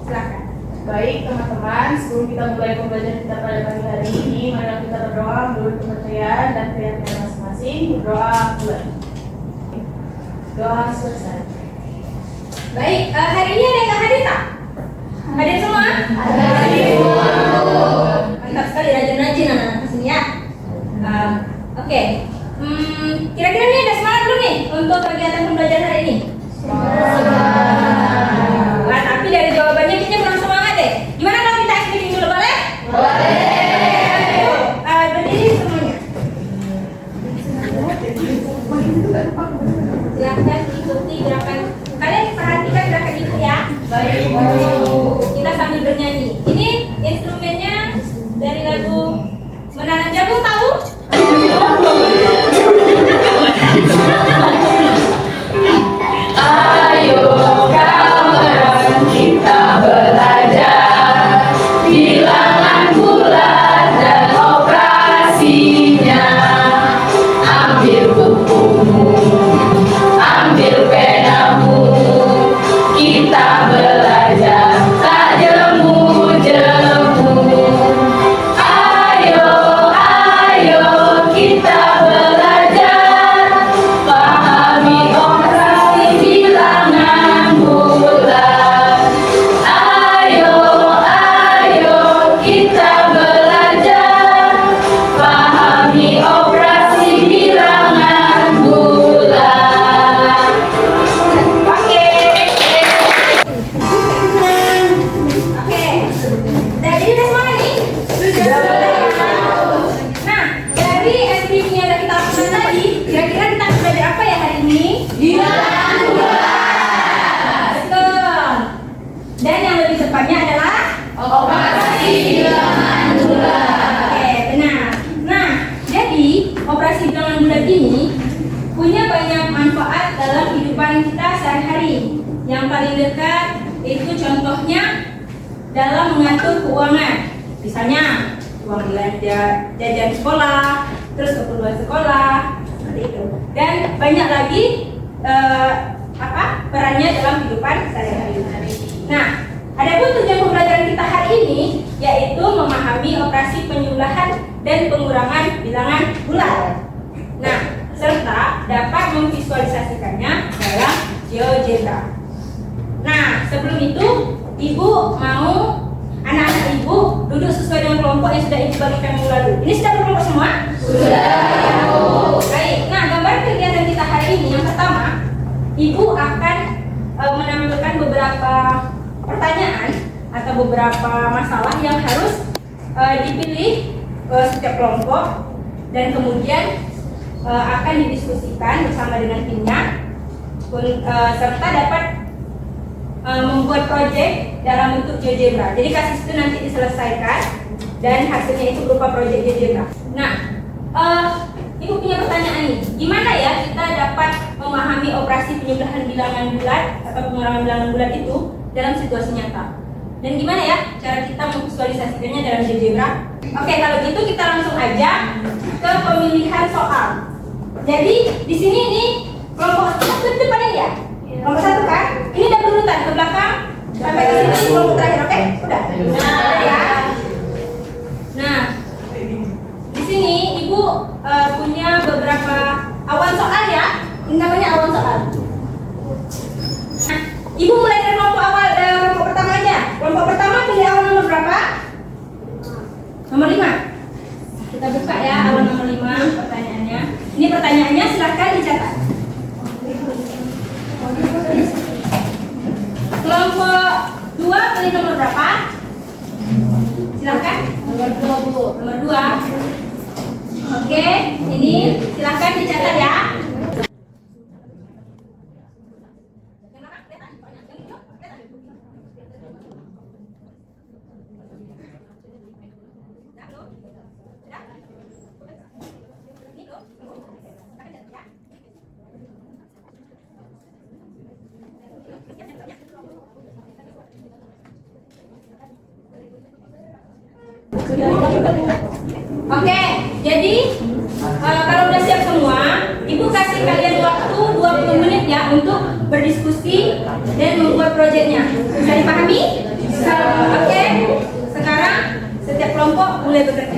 Silakan. Baik teman-teman, sebelum kita mulai pembelajaran kita pada pagi hari ini, mari kita berdoa menurut kepercayaan dan keyakinan masing-masing. Berdoa mulai. Doa selesai. Baik, hari ini ada yang nggak hadir tak? Hadir semua? Hadir semua. Mantap sekali, rajin-rajin anak-anak kesini ya. Oke. Kira-kira nih ada semangat belum nih untuk kegiatan pembelajaran hari ini? Nah, tapi dari jawabannya kita kurang semangat deh. Gimana kalau kita explain dulu, boleh? Boleh. Berdiri semuanya. Silahkan ikuti gerakan. Kalian perhatikan gerakan itu ya. Baik. Kita sambil bernyanyi. Ini instrumennya dari lagu Menanam Jagung, tahu? Ayo kawan kita belajar bilangan bulat dan operasinya. Ambil bukumu, ambil penamu, kita belajar tak jemu-jemu. Ayo, ayo kita belajar pahami operasi bilangan bulat. Ayo, ayo kita belajar pahami operasi bilangan bulat. Oke. Nah, jadi udah semua nih? Sudah. Nah, dari SPP-nya yang kita lakukan tadi, kira-kira kita akan belajar apa ya hari ini? Bilangan bulat. Betul. Dan yang lebih tepatnya adalah Operasi bilangan bulat. Oke, benar. Nah, jadi operasi bilangan bulat ini punya banyak manfaat dalam kehidupan kita sehari-hari. Yang paling dekat itu contohnya dalam mengatur keuangan. Misalnya uang belanja jajan sekolah, terus keperluan sekolah, seperti itu. Dan banyak lagi perannya dalam kehidupan sehari-hari. Nah, adapun tujuan pembelajaran kita hari ini yaitu memahami operasi penjumlahan dan pengurangan bilangan bulat. Nah, serta dapat memvisualisasikannya dalam GeoGebra. Nah, sebelum itu Ibu mau anak-anak Ibu duduk sesuai dengan kelompok yang sudah Ibu bagikan minggu lalu. Ini sudah berkelompok semua? Sudah. Baik. Nah, gambaran kegiatan kita hari ini yang pertama, Ibu akan menampilkan beberapa pertanyaan atau beberapa masalah yang harus dipilih setiap kelompok dan kemudian akan didiskusikan bersama dengan timnya serta dapat membuat proyek dalam bentuk GeoGebra. Jadi kasus itu nanti diselesaikan dan hasilnya itu berupa proyek GeoGebra. Nah, Ibu punya pertanyaan nih, gimana ya kita dapat memahami operasi penjumlahan bilangan bulat atau pengurangan bilangan bulat itu dalam situasi nyata? Dan gimana ya cara kita memvisualisasikannya dalam GeoGebra? Oke, kalau gitu kita langsung aja ke pemilihan soal. Jadi di sini ini kelompok satu depan ini ya. Kelompok satu kan? Ini udah berurutan ke belakang sampai ke sini kelompok terakhir, oke? Udah. Nah, ya. Nah, di sini Ibu punya beberapa awan soal ya. Ini namanya awan soal. Nah, Ibu mulai dari kelompok awal, kelompok pertama aja. Kelompok pertama pilih awan nomor berapa? Nomor 5. Kita buka ya awan nomor 5 pertanyaannya. Ini pertanyaannya silahkan dicatat. Kelompok 2 pilih nomor berapa? Silahkan. Nomor 2. Nomor 2. Oke, ini silahkan dicatat ya. Oke, jadi kalau udah siap semua, Ibu kasih kalian waktu 20 menit ya untuk berdiskusi dan membuat proyeknya. Bisa dipahami? Bisa. Oke, sekarang setiap kelompok mulai bekerja.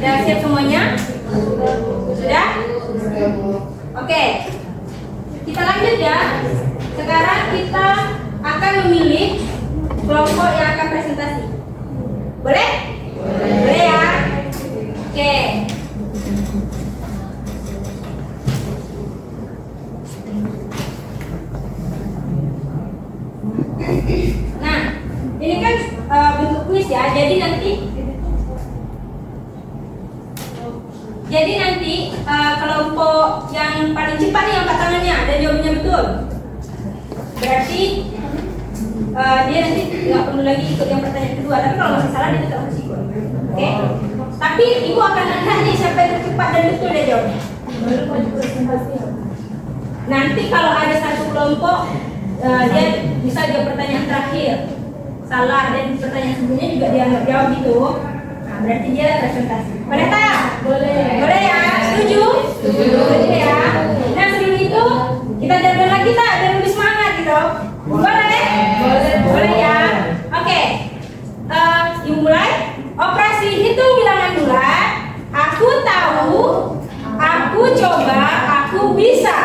Sudah siap semuanya? Sudah? Oke. Kita lanjut ya. Sekarang kita akan memilih kelompok yang akan presentasi. Boleh? Boleh ya? Oke. Nah, ini kan bentuk kuis ya. Jadi nanti kelompok yang paling cepat nih angkat tangannya dan jawabannya betul. Berarti dia nanti nggak perlu lagi ikut yang pertanyaan kedua. Tapi kalau masih salah dia tetap harus ikut. Oke? Tapi ibu akan lihat nih siapa yang tercepat dan betul dia jawabnya. Nanti kalau ada satu kelompok dia bisa jawab pertanyaan terakhir salah dan pertanyaan sebelumnya juga dia nggak jawab gitu. Nah, berarti dia presentasi. Boleh tak? Boleh ya? Setuju? Setuju ya. Nah, sebelum itu kita jalan lagi tak? Biar lebih semangat gitu. Boleh? Boleh ya. Oke. Dimulai. Operasi hitung bilangan bulat. Aku tahu, aku coba, aku bisa.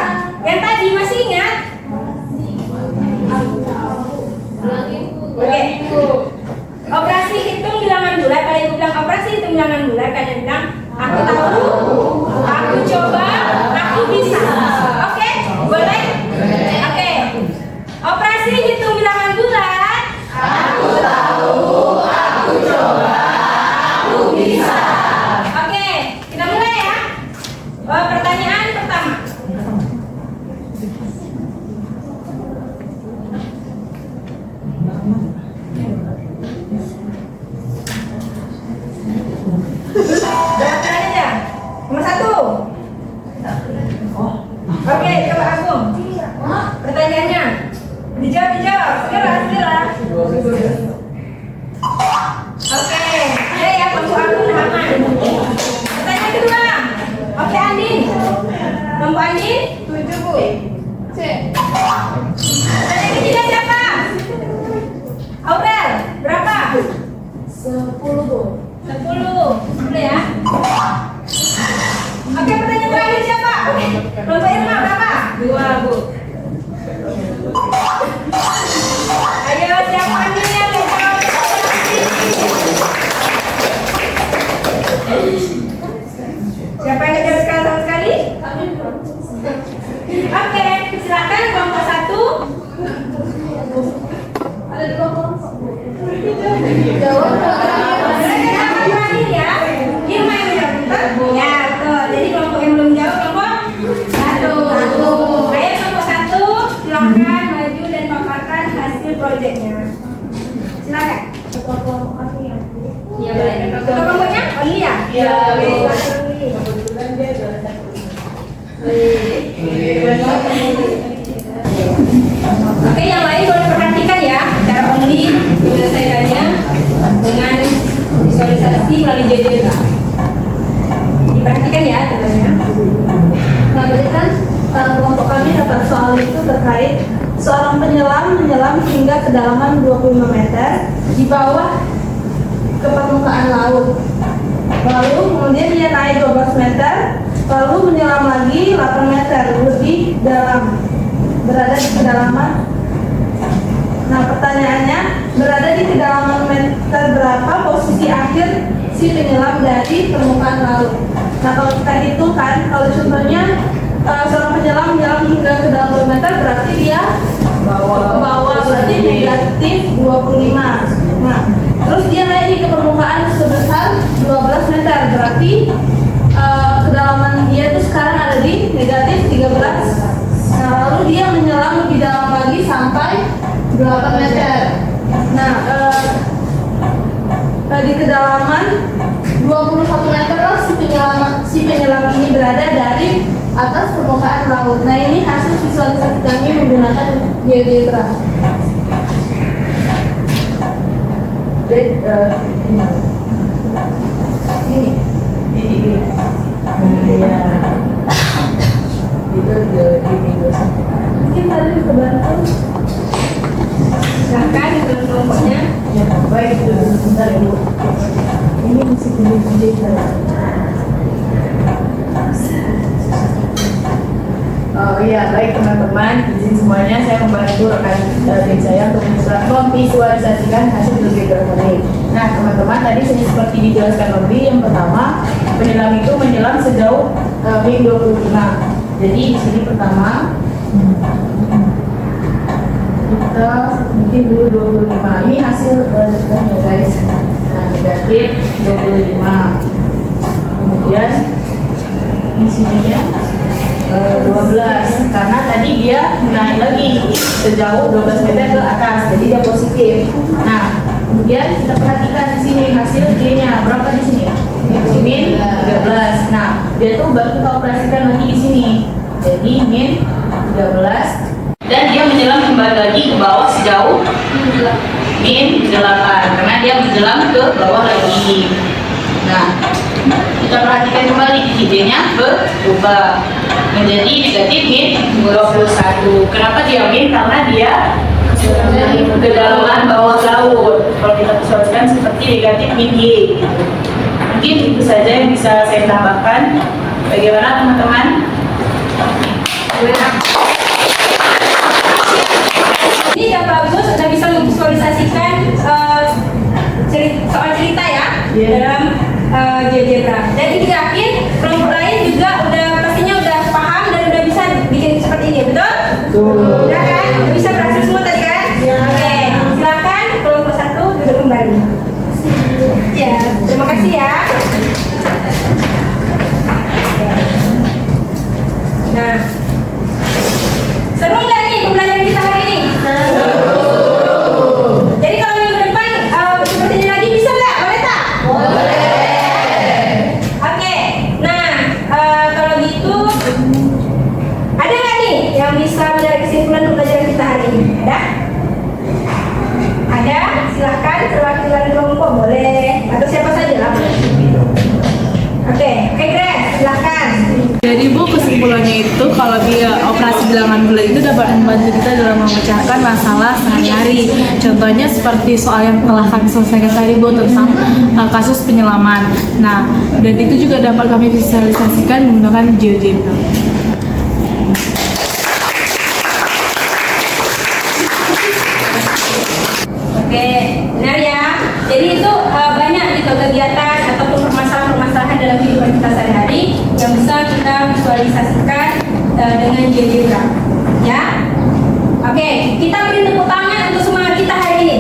Yang tadi masih ingat? Oke. Operasi hitung bilangan bulat. Kalau ibu bilang operasi hitung bilangan bulat, kalian bilang aku tahu, aku coba, aku bisa. Oke? Boleh? Oke. Operasi hitung bilangan bulat. Aku tahu, aku coba, aku bisa. Oke, kita mulai ya. Pertanyaan pertama. Jawabkan aja. Nomor 1. Oke, coba Agung. Pertanyaannya. Dijawab. Segera. Oke, ada ya kelompok Agung aman. Pertanyaan kedua. Oke, Andin. Kelompok Andin 7, Bu. C. Pertanyaan ketiga siapa? Aurel, berapa? 10, Bu. 10. Boleh ya? Oke, pertanyaan terakhir siapa? Kelompok Irma berapa? 2, Bu. Ayo, siapa nih yang jawab? Siapa yang jawab sama sekali? kami dapat soal itu terkait seorang penyelam menyelam hingga kedalaman 25 meter di bawah ke permukaan laut. Lalu kemudian dia naik 12 meter, lalu menyelam lagi 8 meter lebih dalam, berada di kedalaman. Nah, pertanyaannya, berada di kedalaman meter berapa posisi akhir si penyelam dari permukaan laut? Nah, kalau kita hitungkan, kalau contohnya seorang penyelam menyelam hingga ke dalam 2 meter, berarti dia ke bawah, berarti negatif 25. Nah, terus dia naik ke permukaan sebesar 12 meter, berarti kedalaman dia itu sekarang ada di negatif 13. Nah, lalu dia menyelam lebih dalam lagi sampai 8 meter. Nah, di kedalaman 21 meter lah si penyelam ini berada dari atas permukaan laut. Nah, ini hasil visualisasi kami menggunakan GeoGebra. Ini. Ya. Itu mungkin tadi kebantu. Silahkan dengan kelompoknya. Ya, baik, sebentar Ibu. Ini masih kunci-kunci. Oh iya, baik teman-teman, izin semuanya saya membantu rekan tim saya untuk memvisualisasikan hasil GeoGebra tadi. Nah teman-teman, tadi saya seperti dijelaskan lebih, yang pertama penyelam itu menyelam sejauh min 25. Jadi di sini pertama kita bikin dulu 25. Ini hasil ya guys. Nah, negatif 25. Kemudian di sininya 12, karena tadi dia naik lagi sejauh 12 meter ke atas, jadi dia positif. Nah, kemudian kita perhatikan di sini hasil G-nya berapa di sini? Min 13. Nah, dia tuh baru kita operasikan lagi di sini. Jadi min 13 dan dia menyelam kembali lagi ke bawah sejauh min 8 karena dia menyelam ke bawah lagi. Nah, kita perhatikan kembali G-nya berubah menjadi negatif min 21. Kenapa dia min? Karena dia dari kedalaman bawah laut. Kalau kita visualisasikan seperti negatif min Y. Mungkin itu saja yang bisa saya tambahkan. Bagaimana teman-teman? Ini udah bagus, sudah bisa memvisualisasikan soal cerita ya dalam GeoGebra. Dan yakin kelompok lain juga pastinya udah paham dan udah bisa bikin seperti ini, betul? Udah kan? Udah bisa berhasil semua tadi kan? Oke, silakan kelompok 1 duduk kembali. Ya, terima kasih ya. Nah, seru nggak nih pembelajaran kita hari ini? Jadi kalau minggu depan seperti ini lagi bisa nggak? Boleh tak? Oke, nah kalau gitu ada nggak nih yang bisa menarik kesimpulan pembelajaran kita hari ini? Ada? Ada? Silahkan perwakilan kelompok boleh atau siapa saja lah. Oke, Grace, silahkan. Jadi Bu, kesimpulannya itu kalau dia operasi bilangan bulan itu dapat membantu kita dalam memecahkan masalah sehari-hari. Contohnya seperti soal yang telah kami selesaikan tadi Bu tentang kasus penyelaman. Nah, dan itu juga dapat kami visualisasikan menggunakan GeoGebra. Oke, benar ya. Jadi itu banyak gitu kegiatan ataupun permasalahan-permasalahan dalam kehidupan kita sehari-hari yang bisa kita visualisasikan dengan GeoGebra. Ya. Oke, kita beri tepuk tangan untuk semangat kita hari ini.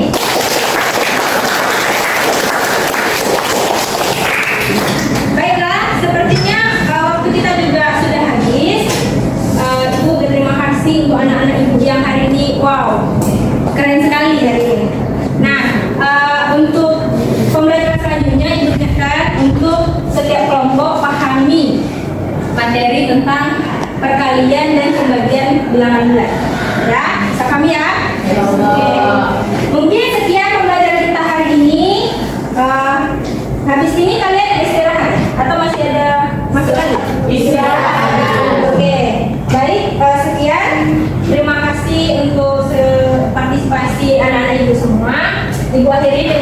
Baiklah, sepertinya waktu kita juga sudah habis. Ibu berterima kasih untuk anak-anak ibu yang hari ini, wow, keren sekali hari ini. Nah, untuk pembelajaran selanjutnya Ibu ingatkan untuk setiap kelompok pahami materi tentang perkalian dan pembagian bilangan bulan. Ya, bisa kami ya? Oke. Mungkin sekian pembelajaran kita hari ini. Habis ini kalian istirahat atau masih ada masuk lagi? Istirahat. Oke. Baik, sekian. akhiri